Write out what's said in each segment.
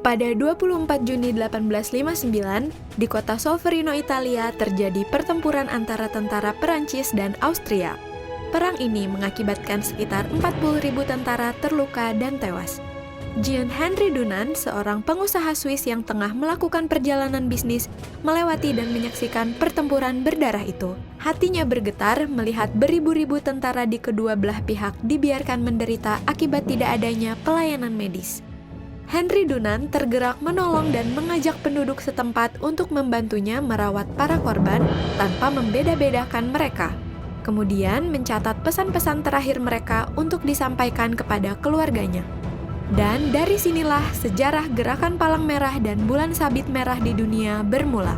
Pada 24 Juni 1859, di kota Solferino, Italia, terjadi pertempuran antara tentara Perancis dan Austria. Perang ini mengakibatkan sekitar 40.000 tentara terluka dan tewas. Jean Henry Dunant, seorang pengusaha Swiss yang tengah melakukan perjalanan bisnis, melewati dan menyaksikan pertempuran berdarah itu. Hatinya bergetar melihat beribu-ribu tentara di kedua belah pihak dibiarkan menderita akibat tidak adanya pelayanan medis. Henry Dunant tergerak menolong dan mengajak penduduk setempat untuk membantunya merawat para korban tanpa membeda-bedakan mereka. Kemudian mencatat pesan-pesan terakhir mereka untuk disampaikan kepada keluarganya. Dan dari sinilah sejarah Gerakan Palang Merah dan Bulan Sabit Merah di dunia bermula.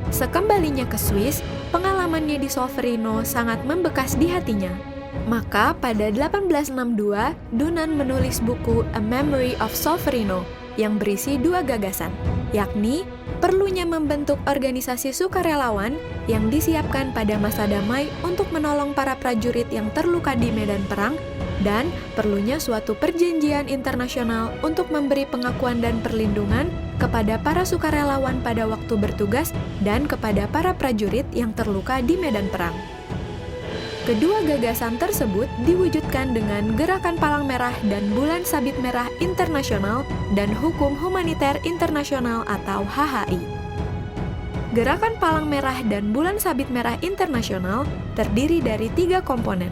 Sekembalinya ke Swiss, pengalamannya di Solferino sangat membekas di hatinya. Maka pada 1862, Dunant menulis buku A Memory of Solferino yang berisi dua gagasan, yakni perlunya membentuk organisasi sukarelawan yang disiapkan pada masa damai untuk menolong para prajurit yang terluka di medan perang, dan perlunya suatu perjanjian internasional untuk memberi pengakuan dan perlindungan kepada para sukarelawan pada waktu bertugas dan kepada para prajurit yang terluka di medan perang. Kedua gagasan tersebut diwujudkan dengan Gerakan Palang Merah dan Bulan Sabit Merah Internasional dan Hukum Humaniter Internasional atau HHI. Gerakan Palang Merah dan Bulan Sabit Merah Internasional terdiri dari 3 komponen.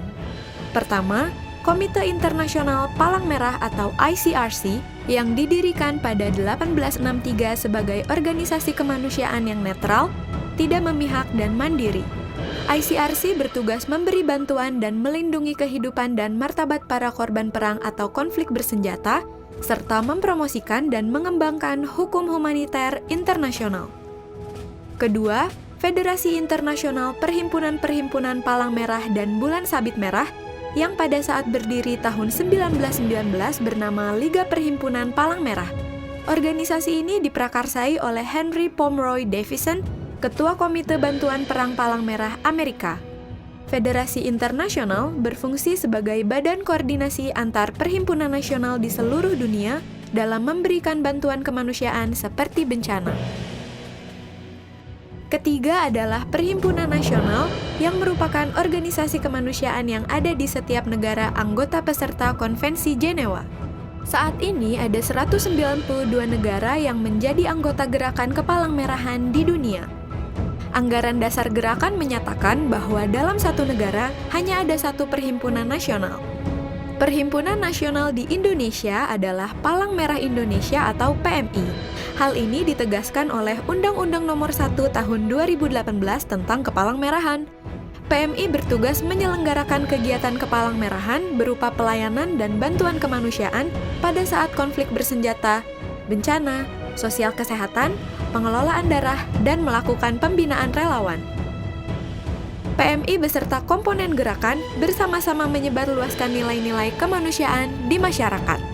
Pertama, Komite Internasional Palang Merah atau ICRC yang didirikan pada 1863 sebagai organisasi kemanusiaan yang netral, tidak memihak dan mandiri. ICRC bertugas memberi bantuan dan melindungi kehidupan dan martabat para korban perang atau konflik bersenjata, serta mempromosikan dan mengembangkan hukum humaniter internasional. Kedua, Federasi Internasional Perhimpunan-Perhimpunan Palang Merah dan Bulan Sabit Merah yang pada saat berdiri tahun 1919 bernama Liga Perhimpunan Palang Merah. Organisasi ini diprakarsai oleh Henry Pomeroy Davison, Ketua Komite Bantuan Perang Palang Merah Amerika. Federasi Internasional berfungsi sebagai badan koordinasi antar perhimpunan nasional di seluruh dunia dalam memberikan bantuan kemanusiaan seperti bencana. Ketiga adalah Perhimpunan Nasional yang merupakan organisasi kemanusiaan yang ada di setiap negara anggota peserta Konvensi Jenewa. Saat ini ada 192 negara yang menjadi anggota Gerakan Kepalang Merahan di dunia. Anggaran dasar gerakan menyatakan bahwa dalam satu negara hanya ada satu perhimpunan nasional. Perhimpunan nasional di Indonesia adalah Palang Merah Indonesia atau PMI. Hal ini ditegaskan oleh Undang-Undang Nomor 1 Tahun 2018 tentang Kepalang Merahan. PMI bertugas menyelenggarakan kegiatan Kepalang Merahan berupa pelayanan dan bantuan kemanusiaan pada saat konflik bersenjata, bencana, sosial kesehatan, pengelolaan darah, dan melakukan pembinaan relawan. PMI beserta komponen gerakan bersama-sama menyebarluaskan nilai-nilai kemanusiaan di masyarakat.